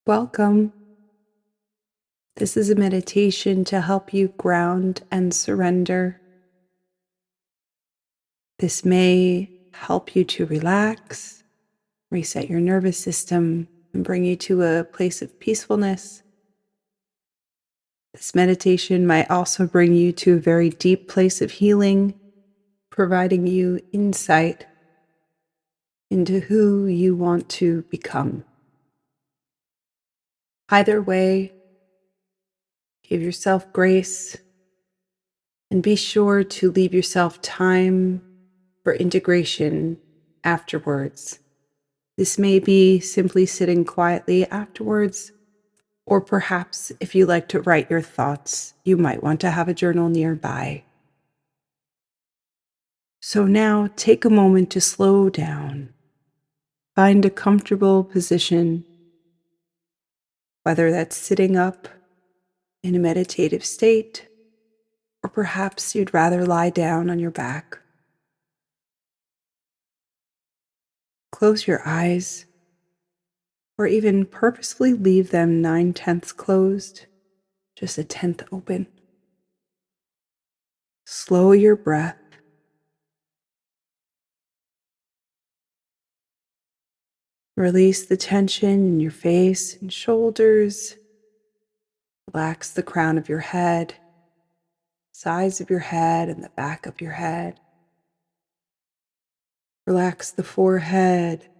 Welcome. This is a meditation to help you ground and surrender. This may help you to relax, reset your nervous system, and bring you to a place of peacefulness. This meditation might also bring you to a very deep place of healing, providing you insight into who you want to become. Either way, give yourself grace and be sure to leave yourself time for integration afterwards. This may be simply sitting quietly afterwards, or perhaps if you like to write your thoughts, you might want to have a journal nearby. So now take a moment to slow down. Find a comfortable position, whether that's sitting up in a meditative state, or perhaps you'd rather lie down on your back. Close your eyes, or even purposefully leave them 9/10 closed, just a tenth open. Slow your breath. Release the tension in your face and shoulders. Relax the crown of your head, sides of your head, and the back of your head. Relax the forehead,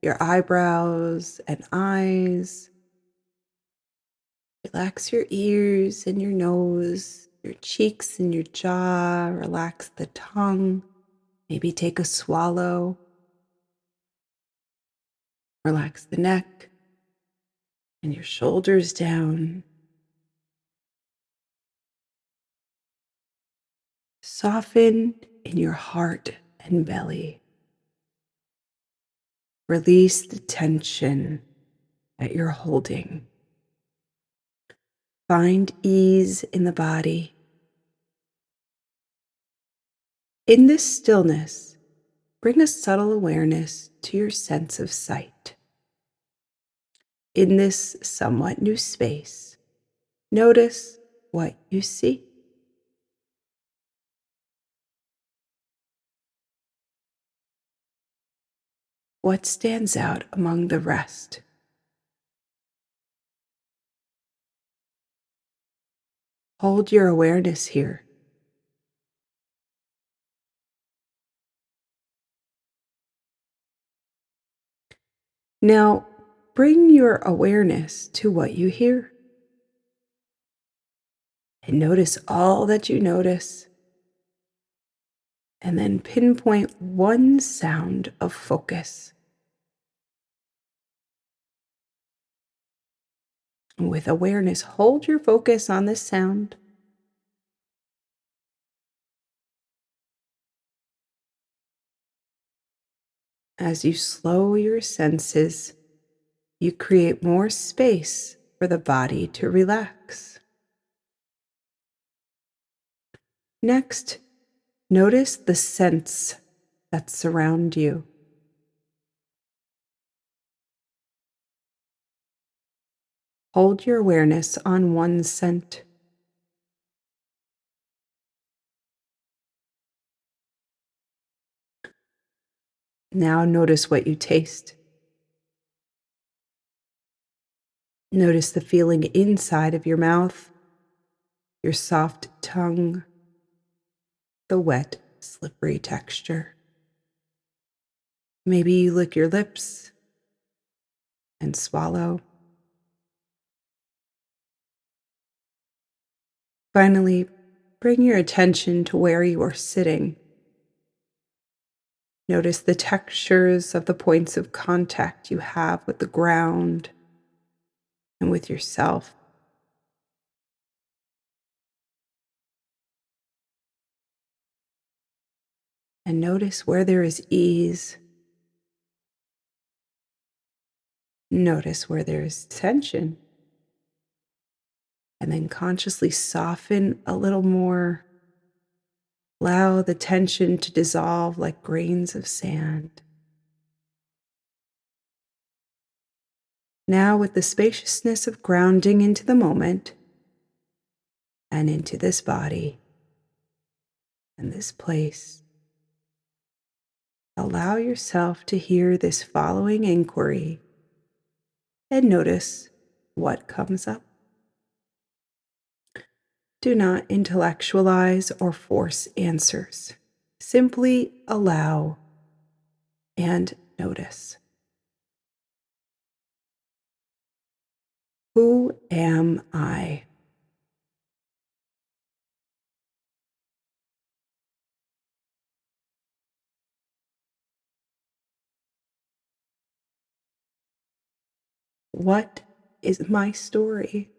your eyebrows and eyes. Relax your ears and your nose, your cheeks and your jaw. Relax the tongue. Maybe take a swallow. Relax the neck and your shoulders down. Soften in your heart and belly. Release the tension that you're holding. Find ease in the body. In this stillness, bring a subtle awareness to your sense of sight. In this somewhat new space, notice what you see. What stands out among the rest? Hold your awareness here. Now, bring your awareness to what you hear. And notice all that you notice. And then pinpoint one sound of focus. With awareness, hold your focus on this sound. As you slow your senses, you create more space for the body to relax. Next, notice the scents that surround you. Hold your awareness on one scent. Now notice what you taste. Notice the feeling inside of your mouth, your soft tongue, the wet, slippery texture. Maybe you lick your lips and swallow. Finally, bring your attention to where you are sitting. Notice the textures of the points of contact you have with the ground and with yourself. And notice where there is ease. Notice where there is tension. And then consciously soften a little more. Allow the tension to dissolve like grains of sand. Now, with the spaciousness of grounding into the moment and into this body and this place, allow yourself to hear this following inquiry and notice what comes up. Do not intellectualize or force answers. Simply allow and notice. Who am I? What is my story?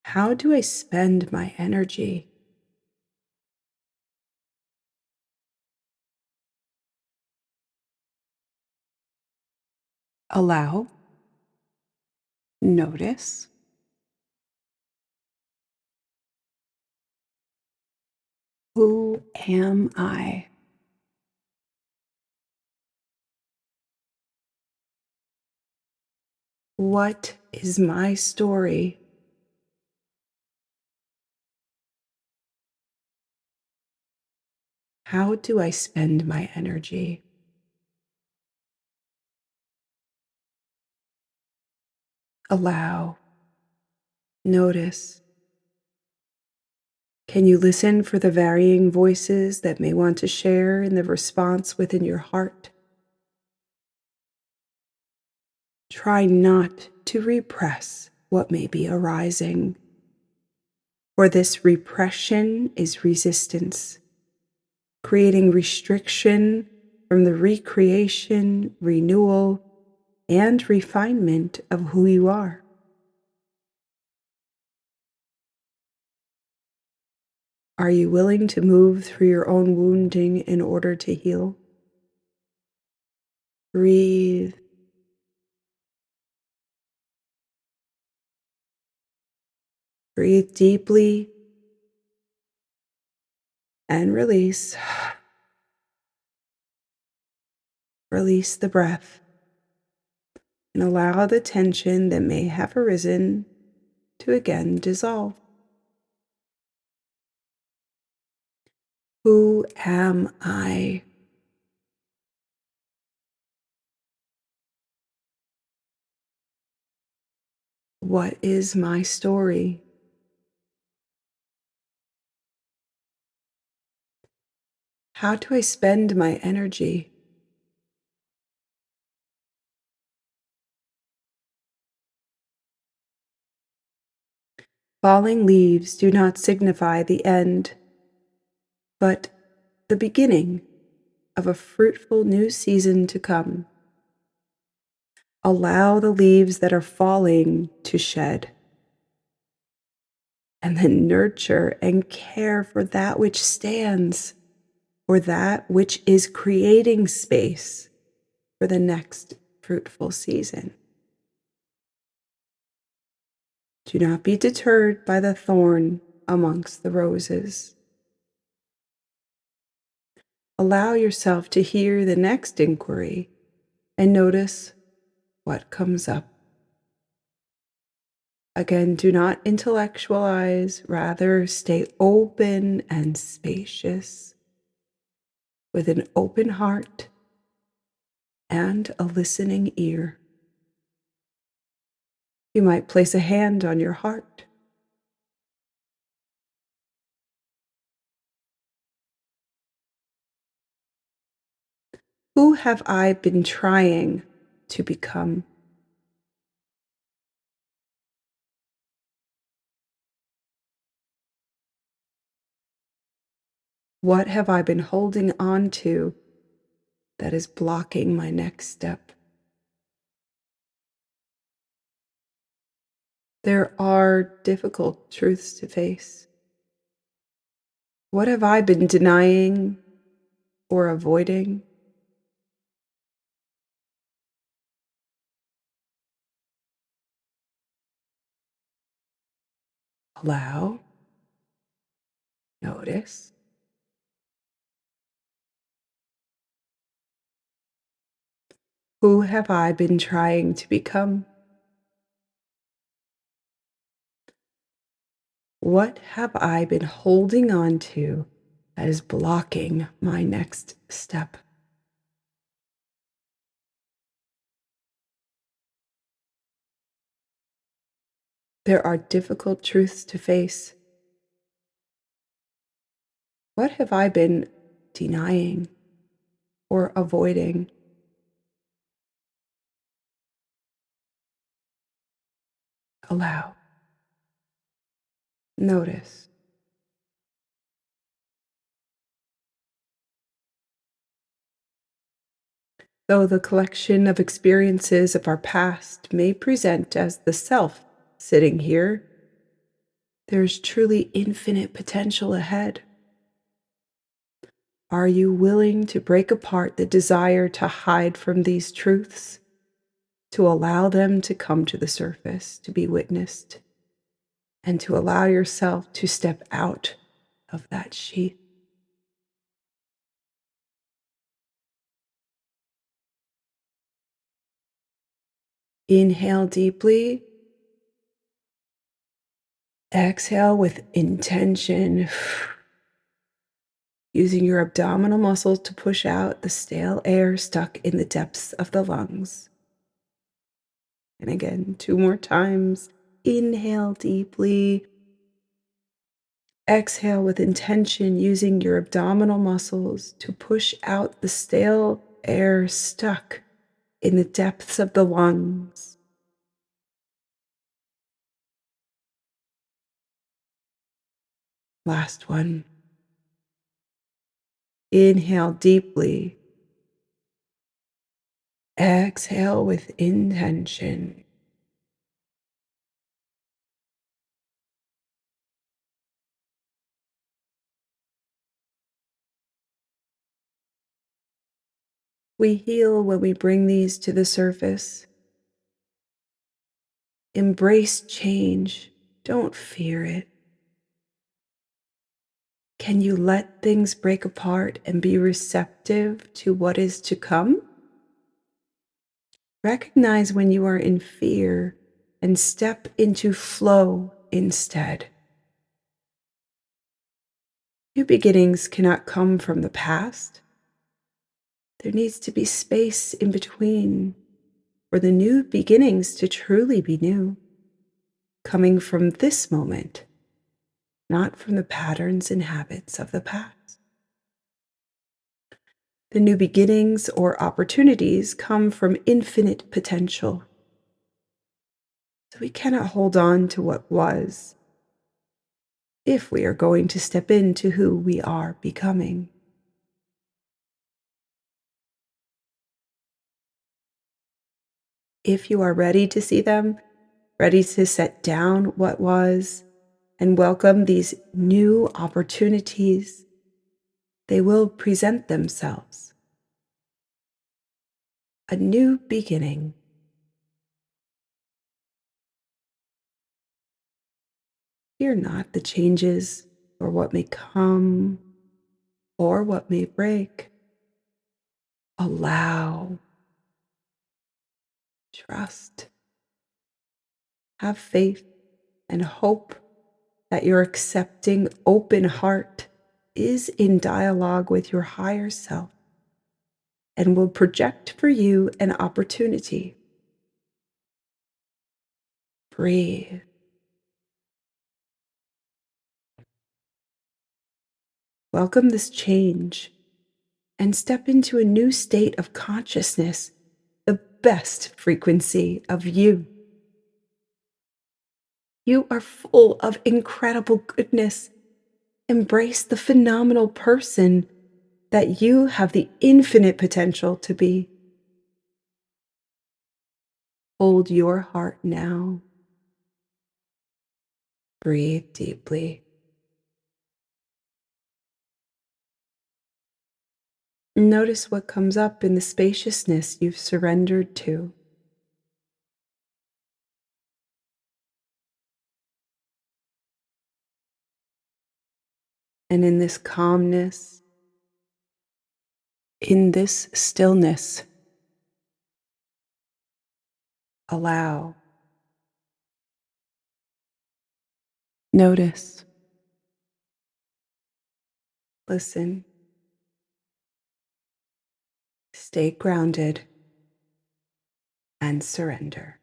How do I spend my energy? Allow, notice. Who am I? What is my story? How do I spend my energy? Allow, notice. Can you listen for the varying voices that may want to share in the response within your heart? Try not to repress what may be arising, for this repression is resistance, creating restriction from the recreation, renewal, and refinement of who you are. Are you willing to move through your own wounding in order to heal? Breathe. Breathe deeply and release. Release the breath and allow the tension that may have arisen to again dissolve. Who am I? What is my story? How do I spend my energy? Falling leaves do not signify the end, but the beginning of a fruitful new season to come. Allow the leaves that are falling to shed, and then nurture and care for that which stands, for that which is creating space for the next fruitful season. Do not be deterred by the thorn amongst the roses. Allow yourself to hear the next inquiry and notice what comes up. Again, do not intellectualize, rather stay open and spacious with an open heart and a listening ear. You might place a hand on your heart. Who have I been trying to become? What have I been holding on to that is blocking my next step? There are difficult truths to face. What have I been denying or avoiding? Allow, notice, Who have I been trying to become? What have I been holding on to that is blocking my next step? There are difficult truths to face. What have I been denying or avoiding? Allow. Notice. Though the collection of experiences of our past may present as the self sitting here, there's truly infinite potential ahead. Are you willing to break apart the desire to hide from these truths, to allow them to come to the surface, to be witnessed, and to allow yourself to step out of that sheath? Inhale deeply. Exhale with intention, using your abdominal muscles to push out the stale air stuck in the depths of the lungs. And again, 2 more times. Inhale deeply. Exhale with intention, using your abdominal muscles to push out the stale air stuck in the depths of the lungs. Last one. Inhale deeply. Exhale with intention. We heal when we bring these to the surface. Embrace change. Don't fear it. Can you let things break apart and be receptive to what is to come? Recognize when you are in fear and step into flow instead. New beginnings cannot come from the past. There needs to be space in between for the new beginnings to truly be new, coming from this moment, not from the patterns and habits of the past. The new beginnings or opportunities come from infinite potential. So we cannot hold on to what was if we are going to step into who we are becoming. If you are ready to see them, ready to set down what was and welcome these new opportunities, they will present themselves. A new beginning. Fear not the changes or what may come or what may break. Allow. Trust. Have faith and hope that your accepting, open heart is in dialogue with your higher self and will project for you an opportunity. Breathe. Welcome this change and step into a new state of consciousness, the best frequency of you. You are full of incredible goodness. Embrace the phenomenal person that you have the infinite potential to be. Hold your heart now. Breathe deeply. Notice what comes up in the spaciousness you've surrendered to. And in this calmness, in this stillness, Allow. Notice. Listen. Stay grounded and surrender.